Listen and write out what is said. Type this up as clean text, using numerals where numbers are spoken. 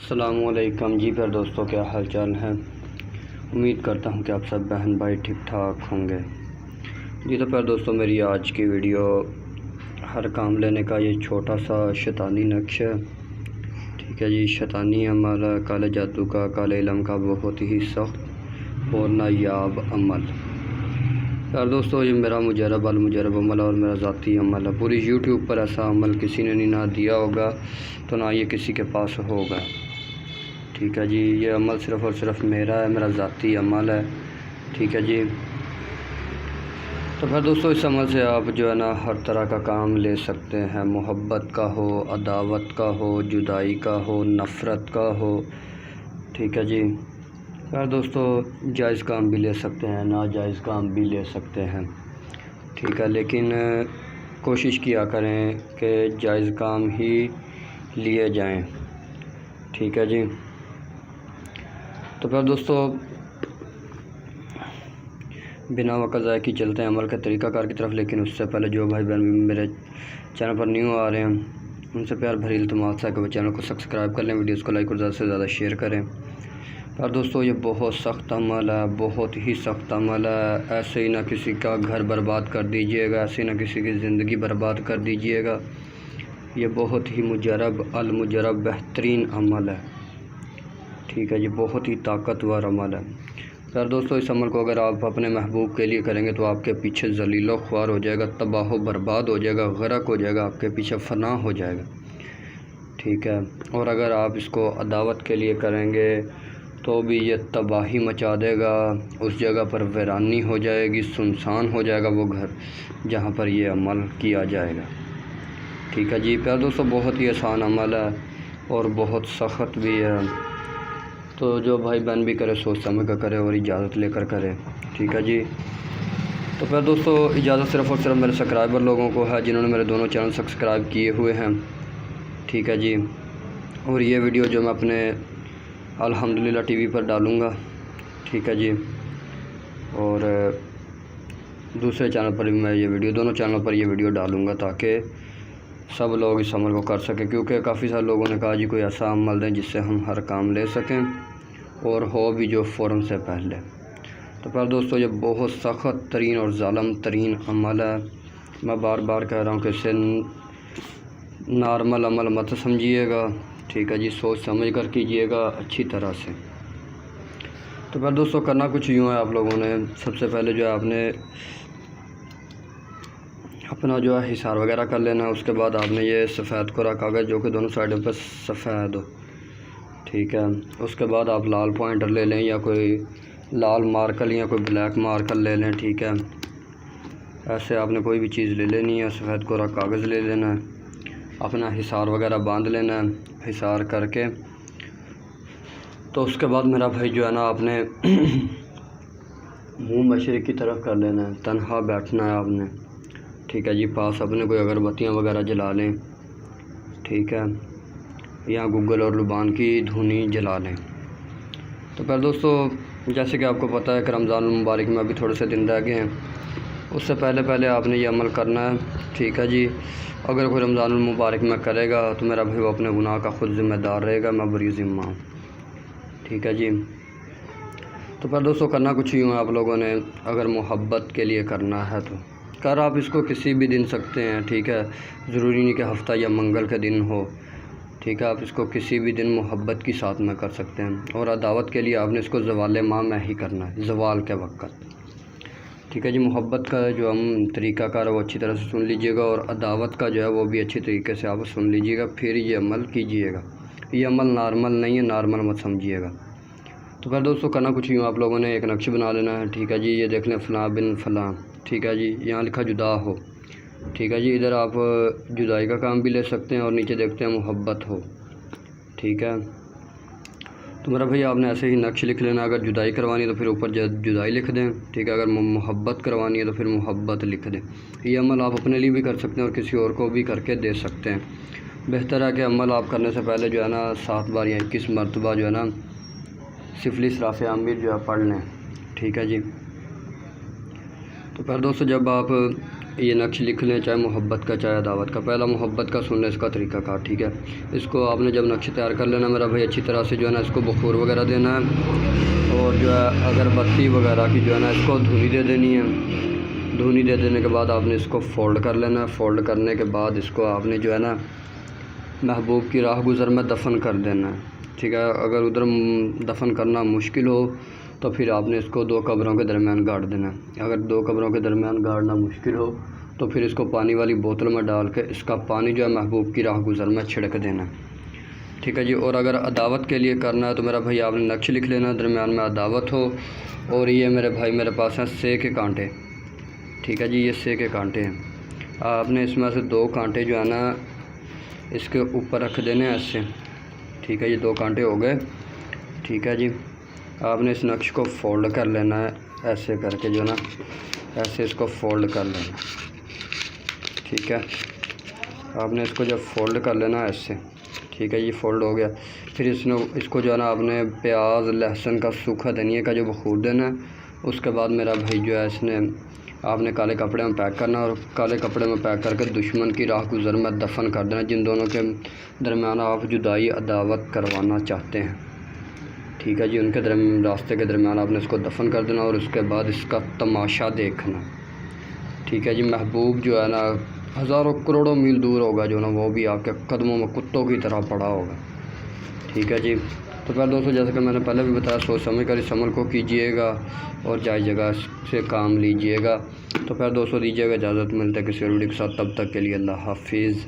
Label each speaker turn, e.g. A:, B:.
A: السلام علیکم جی پھر دوستوں، کیا حال چال ہے؟ امید کرتا ہوں کہ آپ سب بہن بھائی ٹھیک ٹھاک ہوں گے جی۔ تو پھر دوستوں، میری آج کی ویڈیو ہر کام لینے کا یہ چھوٹا سا شیطانی نقش ہے، ٹھیک ہے جی۔ شیطانی عمل، کالے جادو کا، کالے علم کا بہت ہی سخت اور نایاب عمل۔ پھر دوستوں، یہ میرا مجرب المجرب عمل اور میرا ذاتی عمل ہے۔ پوری یوٹیوب پر ایسا عمل کسی نے نہ دیا ہوگا تو نہ یہ کسی کے پاس ہوگا، ٹھیک ہے جی۔ یہ عمل صرف اور صرف میرا ہے، میرا ذاتی عمل ہے، ٹھیک ہے جی۔ تو پھر دوستوں، اس عمل سے آپ جو ہے نا ہر طرح کا کام لے سکتے ہیں، محبت کا ہو، عداوت کا ہو، جدائی کا ہو، نفرت کا ہو، ٹھیک ہے جی۔ پھر دوستوں، جائز کام بھی لے سکتے ہیں، ناجائز کام بھی لے سکتے ہیں، ٹھیک ہے۔ لیکن کوشش کیا کریں کہ جائز کام ہی لیے جائیں، ٹھیک ہے جی۔ تو پھر دوستوں، بنا وقت ضائع کی چلتے ہیں عمل کے طریقہ کار کی طرف۔ لیکن اس سے پہلے جو بھائی بہن میرے چینل پر نیو آ رہے ہیں، ان سے پیار بھری التماس ہے کہ وہ چینل کو سبسکرائب کر لیں، ویڈیوز کو لائک اور زیادہ سے زیادہ شیئر کریں۔ پر دوستوں، یہ بہت سخت عمل ہے، بہت ہی سخت عمل ہے۔ ایسے ہی نہ کسی کا گھر برباد کر دیجئے گا، ایسے ہی نہ کسی کی زندگی برباد کر دیجئے گا۔ یہ بہت ہی مجرب المجرب بہترین عمل ہے، ٹھیک ہے جی۔ بہت ہی طاقتور عمل ہے۔ پھر دوستوں، اس عمل کو اگر آپ اپنے محبوب کے لیے کریں گے تو آپ کے پیچھے ذلیل و خوار ہو جائے گا، تباہ و برباد ہو جائے گا، غرق ہو جائے گا، آپ کے پیچھے فنا ہو جائے گا، ٹھیک ہے۔ اور اگر آپ اس کو عداوت کے لیے کریں گے تو بھی یہ تباہی مچا دے گا، اس جگہ پر ویرانی ہو جائے گی، سنسان ہو جائے گا وہ گھر جہاں پر یہ عمل کیا جائے گا، ٹھیک ہے جی۔ پھر دوستوں، بہت ہی آسان عمل ہے اور بہت سخت بھی ہے، تو جو بھائی بہن بھی کرے سوچ سمجھ کر کرے اور اجازت لے کر کرے، ٹھیک ہے جی۔ تو پھر دوستوں، اجازت صرف اور صرف میرے سبسکرائبر لوگوں کو ہے جنہوں نے میرے دونوں چینل سبسکرائب کیے ہوئے ہیں، ٹھیک ہے جی۔ اور یہ ویڈیو جو میں اپنے الحمدللہ ٹی وی پر ڈالوں گا، ٹھیک ہے جی۔ اور دوسرے چینل پر بھی میں یہ ویڈیو، دونوں چینلوں پر یہ ویڈیو ڈالوں گا تاکہ سب لوگ اس عمل کو کر سکیں، کیونکہ کافی سارے لوگوں نے کہا جی کوئی ایسا عمل دیں جس سے ہم ہر کام لے سکیں اور ہو بھی جو فوراً سے پہلے۔ تو پھر دوستوں، یہ بہت سخت ترین اور ظالم ترین عمل ہے۔ میں بار بار کہہ رہا ہوں کہ اسے نارمل عمل مت سمجھیے گا، ٹھیک ہے جی۔ سوچ سمجھ کر کیجیے گا اچھی طرح سے۔ تو پھر دوستوں، کرنا کچھ یوں ہے، آپ لوگوں نے سب سے پہلے جو ہے آپ نے اپنا جو ہے حصار وغیرہ کر لینا ہے۔ اس کے بعد آپ نے یہ سفید کورا کاغذ جو کہ دونوں سائڈوں پہ سفید ہو، ٹھیک ہے۔ اس کے بعد آپ لال پوائنٹر لے لیں یا کوئی لال مارکر یا کوئی بلیک مارکر لے لیں، ٹھیک ہے۔ ایسے آپ نے کوئی بھی چیز لے لینی ہے، سفید کورا کاغذ لے لینا ہے، اپنا حصار وغیرہ باندھ لینا ہے، حصار کر کے تو اس کے بعد میرا بھائی جو ہے نا آپ نے منہ مشرق کی طرف کر لینا ہے، تنہا بیٹھنا ہے آپ نے، ٹھیک ہے جی۔ پاس اپنے کوئی اگربتیاں وغیرہ جلا لیں، ٹھیک ہے، یا گگل اور لبان کی دھونی جلا لیں۔ تو پھر دوستوں، جیسے کہ آپ کو پتہ ہے کہ رمضان المبارک میں ابھی تھوڑے سے دن رہ گئے ہیں، اس سے پہلے آپ نے یہ عمل کرنا ہے، ٹھیک ہے جی۔ اگر کوئی رمضان المبارک میں کرے گا تو میرا بھائی وہ اپنے گناہ کا خود ذمہ دار رہے گا، میں بری ذمہ ہوں، ٹھیک ہے جی۔ تو پھر دوستوں، کرنا کچھ یوں ہے، آپ لوگوں نے اگر محبت کے لیے کرنا ہے تو آپ اس کو کسی بھی دن سکتے ہیں، ٹھیک ہے۔ ضروری نہیں کہ ہفتہ یا منگل کے دن ہو، ٹھیک ہے۔ آپ اس کو کسی بھی دن محبت کی ساتھ میں کر سکتے ہیں۔ اور عداوت کے لیے آپ نے اس کو زوال ماہ میں ہی کرنا ہے، زوال کے وقت، ٹھیک ہے جی۔ محبت کا جو ہم طریقہ کار ہے وہ اچھی طرح سے سن لیجئے گا، اور عداوت کا جو ہے وہ بھی اچھی طریقے سے آپ سن لیجئے گا، پھر یہ عمل کیجئے گا۔ یہ عمل نارمل نہیں ہے، نارمل مت سمجھیے گا۔ تو پھر دوستوں، کرنا کچھ یوں، آپ لوگوں نے ایک نقش بنا لینا ہے، ٹھیک ہے جی۔ یہ دیکھ لیں فلاں بن فلاں، ٹھیک ہے جی۔ یہاں لکھا جدا ہو، ٹھیک ہے جی۔ ادھر آپ جدائی کا کام بھی لے سکتے ہیں اور نیچے دیکھتے ہیں محبت ہو، ٹھیک ہے۔ تو میرا بھائی آپ نے ایسے ہی نقش لکھ لینا، اگر جدائی کروانی ہے تو پھر اوپر جدائی لکھ دیں، ٹھیک ہے۔ اگر محبت کروانی ہے تو پھر محبت لکھ دیں۔ یہ عمل آپ اپنے لیے بھی کر سکتے ہیں اور کسی اور کو بھی کر کے دے سکتے ہیں۔ بہتر ہے کہ عمل آپ کرنے سے پہلے جو ہے نا 7 بار یا 21 مرتبہ جو ہے نا سفلی اسراف عامر جو ہے پڑھ لیں، ٹھیک ہے جی۔ تو پھر دوستو، جب آپ یہ نقش لکھ لیں، چاہے محبت کا چاہے عداوت کا۔ پہلا محبت کا سن لیں اس کا طریقہ کار، ٹھیک ہے۔ اس کو آپ نے جب نقش تیار کر لینا میرا بھائی، اچھی طرح سے جو ہے نا اس کو بخور وغیرہ دینا ہے، اور جو ہے اگربتی وغیرہ کی جو ہے نا اس کو دھونی دے دینی ہے۔ دھونی دے دینے کے بعد آپ نے اس کو فولڈ کر لینا ہے۔ فولڈ کرنے کے بعد اس کو آپ نے جو ہے نا محبوب کی راہ گزر میں دفن کر دینا ہے، ٹھیک ہے۔ اگر ادھر دفن کرنا مشکل ہو تو پھر آپ نے اس کو 2 قبروں کے درمیان گاڑ دینا ہے۔ اگر 2 قبروں کے درمیان گاڑنا مشکل ہو تو پھر اس کو پانی والی بوتل میں ڈال کے اس کا پانی جو ہے محبوب کی راہ گزر میں چھڑک دینا ہے، ٹھیک ہے جی۔ اور اگر عداوت کے لیے کرنا ہے تو میرا بھائی آپ نے نقش لکھ لینا، درمیان میں عداوت ہو، اور یہ میرے بھائی میرے پاس ہیں سے کے کانٹے، ٹھیک ہے جی۔ یہ سے کے کانٹے ہیں، آپ نے اس میں سے 2 کانٹے جو ہے نا اس کے اوپر رکھ دینے ہیں ایسے، ٹھیک ہے۔ یہ 2 کانٹے ہو گئے، ٹھیک ہے جی۔ آپ نے اس نقش کو فولڈ کر لینا ہے، ایسے کر کے جو ہے نا ایسے اس کو فولڈ کر لینا، ٹھیک ہے۔ آپ نے اس کو جب فولڈ کر لینا ایسے، ٹھیک ہے، یہ فولڈ ہو گیا۔ پھر اس کو جو ہے نا آپ نے پیاز لہسن کا سوکھا دھنیا کا جو بخور دینا ہے، اس کے بعد میرا بھائی جو ہے اس نے آپ نے کالے کپڑے میں پیک کرنا، اور کالے کپڑے میں پیک کر کے دشمن کی راہ گزر میں دفن کر دینا، جن دونوں کے درمیان آپ جدائی عداوت کروانا چاہتے ہیں، ٹھیک ہے جی۔ ان کے راستے کے درمیان آپ نے اس کو دفن کر دینا، اور اس کے بعد اس کا تماشا دیکھنا، ٹھیک ہے جی۔ محبوب جو ہے نا ہزاروں کروڑوں میل دور ہوگا جو نا، وہ بھی آپ کے قدموں میں کتوں کی طرح پڑا ہوگا، ٹھیک ہے جی۔ تو پھر دوستوں جیسا کہ میں نے پہلے بھی بتایا، سوچ سمجھ کر اس عمل کو کیجیے گا اور جائز جگہ سے کام لیجیے گا۔ تو پھر دوستوں دیجیے گا اجازت، ملتے ہیں کسی اور ویڈیو کے ساتھ، تب تک کے لیے اللہ حافظ۔